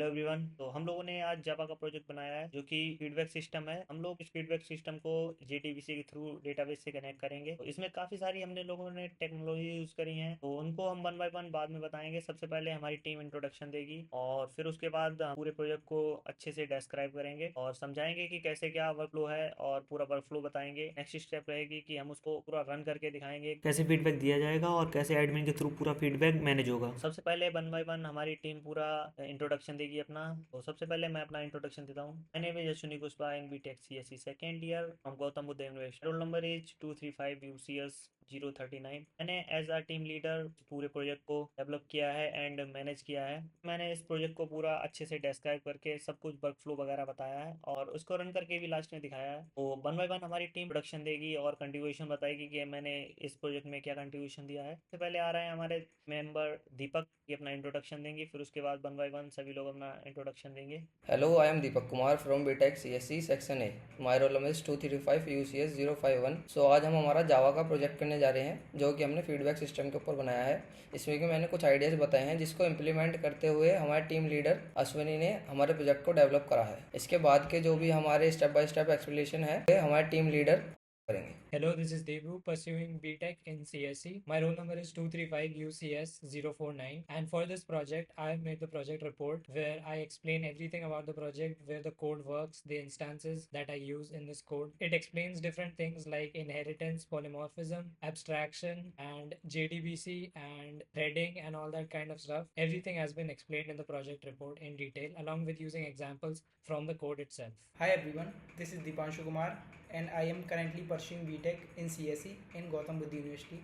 Hello everyone. तो हम लोगों ने आज जावा का प्रोजेक्ट बनाया है जो कि फीडबैक सिस्टम है। हम लोग इस फीडबैक सिस्टम को जेडीबीसी के थ्रू डेटाबेस से कनेक्ट करेंगे। तो इसमें काफ़ी सारी हमने लोगों ने टेक्नोलॉजी यूज़ करी है, तो उनको हम वन बाय वन बाद में बताएंगे। सबसे पहले हमारी टीम इंट्रोडक्शन देगी और फिर उसके बाद पूरे प्रोजेक्ट को अच्छे से डिस्क्राइब करेंगे और समझाएंगे कि कैसे क्या वर्क फ्लो है और पूरा वर्क फ्लो बताएंगे। नेक्स्ट स्टेप रहेगी कि हम उसको पूरा रन करके दिखाएंगे कैसे फीडबैक दिया जाएगा और कैसे एडमिन के थ्रू पूरा फीडबैक मैनेज होगा। सबसे पहले वन बाय वन हमारी टीम पूरा इंट्रोडक्शन देगी अपना। तो सबसे पहले मैं अपना इंट्रोडक्शन देता हूँ। My name is Ashwini Kushwaha in BTech CSC second year from Gautam Buddha university. Roll number is 235 UCS 039। मैंने एज अ टीम लीडर पूरे प्रोजेक्ट को डेवलप किया है एंड मैनेज किया है। मैंने इस प्रोजेक्ट को पूरा अच्छे से डिस्क्राइब करके सब कुछ वर्क फ्लो वगैरह बताया है और उसको रन करके भी लास्ट में दिखाया है। तो वन बाय वन हमारी टीम प्रोडक्शन देगी और कंट्रीब्यूशन बताएगी कि मैंने इस प्रोजेक्ट में क्या कंट्रीब्यूशन दिया है। सबसे पहले आ रहे हैं हमारे मेंबर दीपक, ये अपना इंट्रोडक्शन देंगे। फिर उसके बाद वन बाय वन सभी लोग अपना इंट्रोडक्शन देंगे। Hello, I am Deepak Kumar from BTech CSC Section A. My roll number is 235 UCS 051. So आज हम हमारा जावा का प्रोजेक्ट करने जा रहे हैं जो कि हमने फीडबैक सिस्टम के ऊपर बनाया है। इसमें कि मैंने कुछ आइडियाज़ बताए हैं जिसको इम्प्लीमेंट करते हुए हमारे टीम लीडर अश्विनी ने हमारे प्रोजेक्ट को डेवलप करा है। इसके बाद के जो भी हमारे स्टेप बाय स्टेप एक्सप्लेनेशन है हमारे टीम लीडर करेंगे। Hello, this is Devu pursuing BTech in CSE. My roll number is 235 UCS 049, and for this project I have made the project report where I explain everything about the project, where the code works, the instances that I use in this code. It explains different things like inheritance, polymorphism, abstraction, and JDBC and threading and all that kind of stuff. Everything has been explained in the project report in detail along with using examples from the code itself. Hi everyone, this is Dipanshu Kumar and I am currently pursuing BTech in CSE in Gautam Buddha University,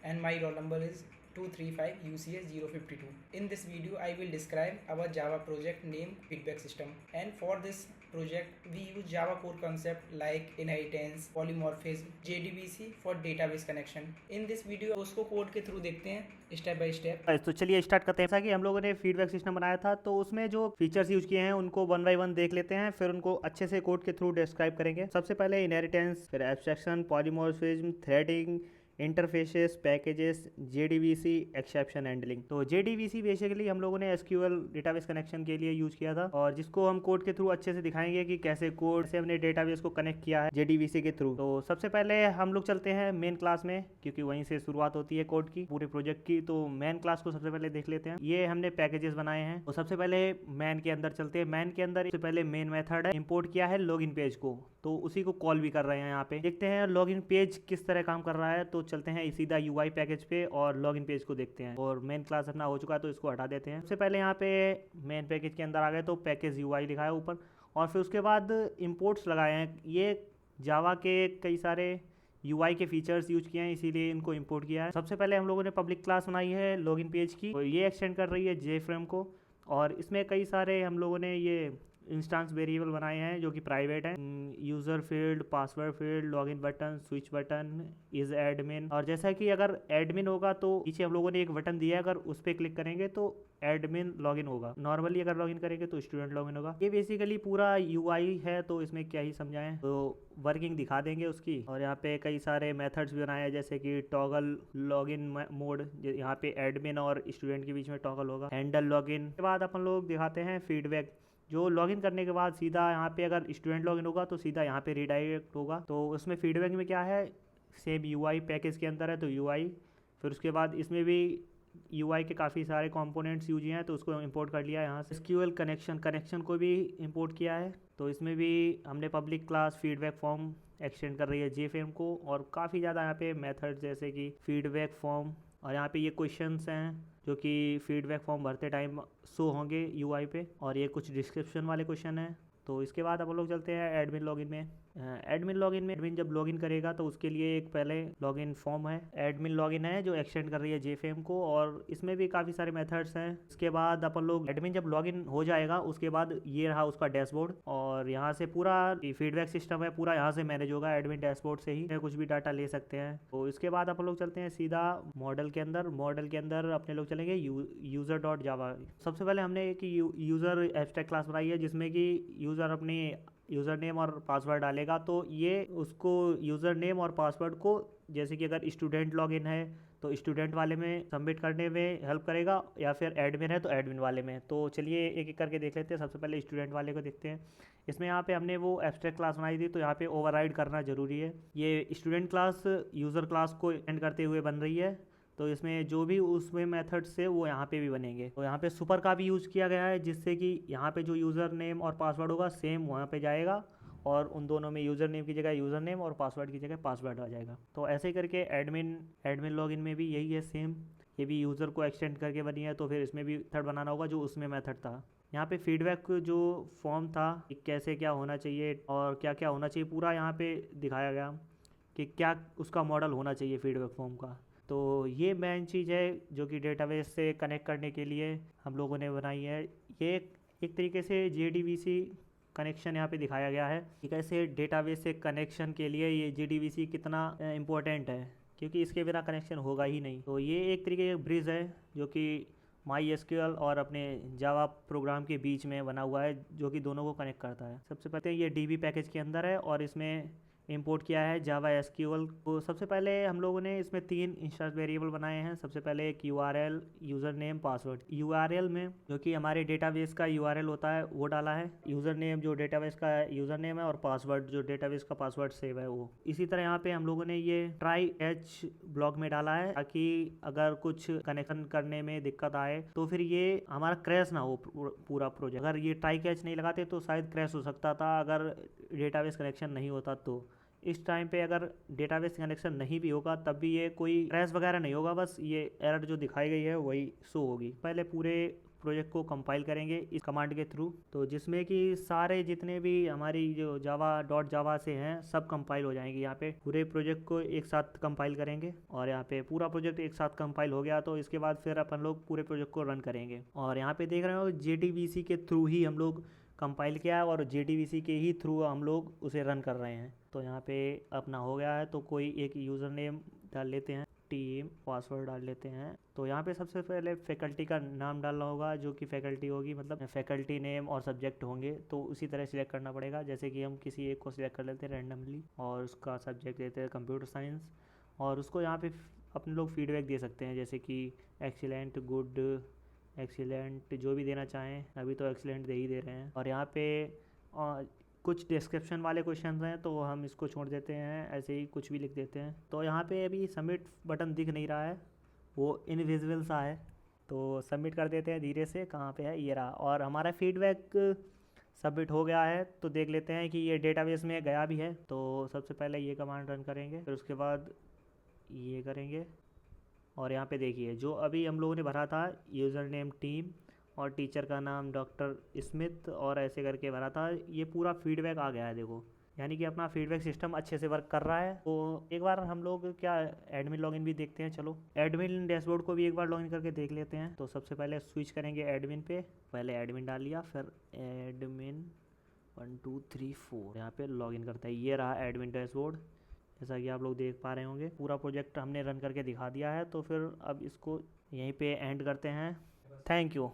and my roll number is 235 UCS 052. In this video I will describe our Java project name feedback system, and for this project we use Java core concept like inheritance, polymorphism, JDBC for database connection. In this video उसको code के through देखते हैं step by step. तो चलिए start करते हैं। जैसा कि हम लोगों ने फीडबैक सिस्टम बनाया था तो उसमें जो फीचर्स यूज किए हैं उनको वन बाय वन देख लेते हैं, फिर उनको अच्छे से कोड के थ्रू डिस्क्राइब करेंगे। सबसे पहले इनहेरिटेंस, फिर abstraction, polymorphism, threading, interfaces, packages, JDBC, exception handling. तो जेडीबीसी बेसिकली हम लोगों ने एसक्यूएल डेटाबेस कनेक्शन के लिए यूज किया था और जिसको हम कोड के थ्रू अच्छे से दिखाएंगे कि कैसे कोड से हमने डेटाबेस को कनेक्ट किया है जेडीबीसी के थ्रू। तो सबसे पहले हम लोग चलते हैं मेन क्लास में, क्योंकि वहीं से शुरुआत होती है कोड की पूरे प्रोजेक्ट की। तो मेन क्लास को सबसे पहले देख लेते हैं। ये हमने पैकेजेस बनाए हैं। तो सबसे पहले मैन के अंदर चलते हैं। मैन के अंदर सबसे पहले मेन मेथड है, इंपोर्ट किया है लॉगिन पेज को, तो उसी को कॉल भी कर रहे हैं। यहाँ पे देखते हैं लॉगिन पेज किस तरह काम कर रहा है। तो चलते हैं सीधा यूआई पैकेज पे और लॉगिन पेज को देखते हैं। और मेन क्लास अपना हो चुका है तो इसको हटा देते हैं। सबसे पहले यहाँ पे मेन पैकेज के अंदर आ गए तो पैकेज यूआई लिखा है ऊपर, और फिर उसके बाद इंपोर्ट्स लगाए हैं। ये जावा के कई सारे यूआई के फीचर्स यूज किए हैं इसीलिए इनको इंपोर्ट किया है। सबसे पहले हम लोगों ने पब्लिक क्लास बनाई है लॉगिन पेज की, तो ये एक्सटेंड कर रही है जेफ्रेम को, और इसमें कई सारे हम लोगों ने ये इंस्टेंस वेरिएबल बनाए हैं जो कि प्राइवेट है। User field, password field, login button, switch button, is admin. और जैसा कि अगर एडमिन होगा तो पीछे हम लोगों ने एक बटन दिया है, अगर उस पर क्लिक करेंगे तो एडमिन लॉगिन होगा। नॉर्मली अगर लॉगिन करेंगे तो स्टूडेंट लॉगिन होगा। ये बेसिकली पूरा यूआई है, तो इसमें क्या ही समझाएं, तो वर्किंग दिखा देंगे उसकी। और यहाँ पे कई सारे मेथड्स भी बनाए हैं जैसे कि टॉगल लॉगिन मोड, यहाँ पे एडमिन और स्टूडेंट के बीच में टॉगल होगा, हैंडल लॉगिन। के बाद अपन लोग दिखाते हैं फीडबैक, जो लॉगिन करने के बाद सीधा यहाँ पे अगर स्टूडेंट लॉगिन होगा तो सीधा यहाँ पे रीडायरेक्ट होगा। तो उसमें फीडबैक में क्या है, सेम यूआई पैकेज के अंदर है तो यूआई, फिर उसके बाद इसमें भी यूआई के काफ़ी सारे कंपोनेंट्स यूज हैं तो उसको इंपोर्ट कर लिया है यहाँ से। एसक्यूएल कनेक्शन को भी इंपोर्ट किया है, तो इसमें भी हमने public class feedback form extend कर रही है जेफेम को, और काफ़ी ज़्यादा यहाँ पे मेथड्स जैसे कि फीडबैक फॉर्म, और यहाँ पे ये क्वेश्चंस हैं जो कि फीडबैक फॉर्म भरते टाइम शो होंगे यूआई पे, और ये कुछ डिस्क्रिप्शन वाले क्वेश्चन हैं। तो इसके बाद हम लोग चलते हैं एडमिन लॉगिन में। एडमिन लॉगिन में एडमिन जब लॉगिन करेगा तो उसके लिए एक पहले लॉगिन फॉर्म है, एडमिन लॉगिन है जो एक्सटेंड कर रही है जेफेम को, और इसमें भी काफ़ी सारे मेथड्स हैं। इसके बाद अपन लोग एडमिन जब लॉगिन हो जाएगा उसके बाद ये रहा उसका डैशबोर्ड, और यहाँ से पूरा फीडबैक सिस्टम है पूरा यहाँ से मैनेज होगा एडमिन डैशबोर्ड से ही, कुछ भी डाटा ले सकते हैं। तो इसके बाद अपन लोग चलते हैं सीधा मॉडल के अंदर। मॉडल के अंदर अपने लोग चलेंगे यूज़र डॉट जावा। सबसे पहले हमने एक यूज़र एब्स्ट्रैक्ट क्लास बनाई है जिसमें कि यूज़र अपनी यूज़र नेम और पासवर्ड डालेगा, तो ये उसको यूज़र नेम और पासवर्ड को, जैसे कि अगर स्टूडेंट लॉगिन है तो स्टूडेंट वाले में सबमिट करने में हेल्प करेगा, या फिर एडमिन है तो एडमिन वाले में। तो चलिए एक एक करके देख लेते हैं। सबसे पहले स्टूडेंट वाले को देखते हैं। इसमें यहाँ पे हमने वो एब्स्ट्रैक्ट क्लास बनाई थी, तो यहाँ पे ओवरराइड करना ज़रूरी है। ये स्टूडेंट क्लास यूज़र क्लास को एंड करते हुए बन रही है, तो इसमें जो भी उसमें मेथड्स है वो यहाँ पे भी बनेंगे। तो यहाँ पे सुपर का भी यूज़ किया गया है, जिससे कि यहाँ पे जो यूज़र नेम और पासवर्ड होगा सेम वहाँ पे जाएगा, और उन दोनों में यूज़र नेम की जगह यूज़र नेम और पासवर्ड की जगह पासवर्ड आ जाएगा। तो ऐसे ही करके एडमिन लॉगिन में भी यही है सेम। ये भी यूज़र को एक्सटेंड करके बनी है, तो फिर इसमें भी मेथड बनाना होगा जो उसमें मेथड था। यहाँ पे फीडबैक जो फॉर्म था कि कैसे क्या होना चाहिए और क्या क्या होना चाहिए, पूरा यहाँ पे दिखाया गया कि क्या उसका मॉडल होना चाहिए फीडबैक फॉर्म का। तो ये मेन चीज़ है जो कि डेटाबेस से कनेक्ट करने के लिए हम लोगों ने बनाई है। ये एक तरीके से JDBC कनेक्शन यहाँ पे दिखाया गया है कि कैसे डेटाबेस से कनेक्शन के लिए ये JDBC कितना इम्पोर्टेंट है, क्योंकि इसके बिना कनेक्शन होगा ही नहीं। तो ये एक तरीके का ब्रिज है जो कि MySQL और अपने जावा प्रोग्राम के बीच में बना हुआ है, जो कि दोनों को कनेक्ट करता है। सबसे पहले ये DB पैकेज के अंदर है और इसमें इंपोर्ट किया है जावा SQL को। सबसे पहले हम लोगों ने इसमें 3 इंस्टेंस वेरिएबल बनाए हैं। सबसे पहले एक URL, user name, password. URL में जो कि हमारे डेटाबेस का URL होता है वो डाला है, यूज़र नेम जो डेटाबेस का यूज़र नेम है, और पासवर्ड जो डेटाबेस का पासवर्ड सेव है वो। इसी तरह यहाँ पे हम लोगों ने ये ट्राई एच ब्लॉक में डाला है, ताकि अगर कुछ कनेक्शन करने में दिक्कत आए तो फिर ये हमारा क्रैश ना हो पूरा प्रोजेक्ट। अगर ये ट्राई कैच नहीं लगाते तो शायद क्रैश हो सकता था अगर डेटाबेस कनेक्शन नहीं होता। तो इस टाइम पे अगर डेटाबेस कनेक्शन नहीं भी होगा तब भी ये कोई क्रैश वगैरह नहीं होगा, बस ये एरर जो दिखाई गई है वही शो होगी। पहले पूरे प्रोजेक्ट को कंपाइल करेंगे इस कमांड के थ्रू, तो जिसमें कि सारे जितने भी हमारी जो जावा से हैं सब कंपाइल हो जाएंगे। यहाँ पे पूरे प्रोजेक्ट को एक साथ कंपाइल करेंगे, और यहाँ पे पूरा प्रोजेक्ट एक साथ कंपाइल हो गया तो इसके बाद फिर अपन लोग पूरे प्रोजेक्ट को रन करेंगे। और यहाँ पे देख रहे हो JDBC के थ्रू ही हम लोग कंपाइल किया है, और JDBC के ही थ्रू हम लोग उसे रन कर रहे हैं। तो यहाँ पे अपना हो गया है, तो कोई एक यूज़र नेम डाल लेते हैं, टीम, पासवर्ड डाल लेते हैं। तो यहाँ पे सबसे पहले फैकल्टी का नाम डालना होगा, जो कि फैकल्टी होगी, मतलब फैकल्टी नेम और सब्जेक्ट होंगे, तो उसी तरह सिलेक्ट करना पड़ेगा। जैसे कि हम किसी एक को सिलेक्ट कर लेते हैं रैंडमली, और उसका सब्जेक्ट देते हैं कंप्यूटर साइंस, और उसको यहाँ पे अपने लोग फीडबैक दे सकते हैं, जैसे कि एक्सीलेंट, गुड, एक्सीलेंट, जो भी देना चाहें। अभी तो एक्सीलेंट दे ही दे रहे हैं। और यहाँ पे कुछ डिस्क्रिप्शन वाले क्वेश्चन हैं तो हम इसको छोड़ देते हैं, ऐसे ही कुछ भी लिख देते हैं। तो यहाँ पे अभी सबमिट बटन दिख नहीं रहा है, वो इनविजिबल सा है, तो सबमिट कर देते हैं धीरे से। कहाँ पे है, ये रहा। और हमारा फीडबैक सबमिट हो गया है, तो देख लेते हैं कि ये डेटाबेस में गया भी है। तो सबसे पहले ये कमांड रन करेंगे, फिर उसके बाद ये करेंगे, और यहाँ पे देखिए जो अभी हम लोगों ने भरा था यूज़र नेम टीम और टीचर का नाम डॉक्टर स्मिथ और ऐसे करके भरा था, ये पूरा फीडबैक आ गया है। देखो, यानी कि अपना फीडबैक सिस्टम अच्छे से वर्क कर रहा है। तो एक बार हम लोग क्या एडमिन लॉगिन भी देखते हैं। चलो एडमिन डैशबोर्ड को भी एक बार लॉगिन करके देख लेते हैं। तो सबसे पहले स्विच करेंगे एडमिन पे, पहले एडमिन डाल लिया, फिर एडमिन 1 2 3 4 यहाँ पे लॉगिन करता है। ये रहा एडमिन डैशबोर्ड, जैसा कि आप लोग देख पा रहे होंगे। पूरा प्रोजेक्ट हमने रन करके दिखा दिया है, तो फिर अब इसको यहीं पे एंड करते हैं। Thank you.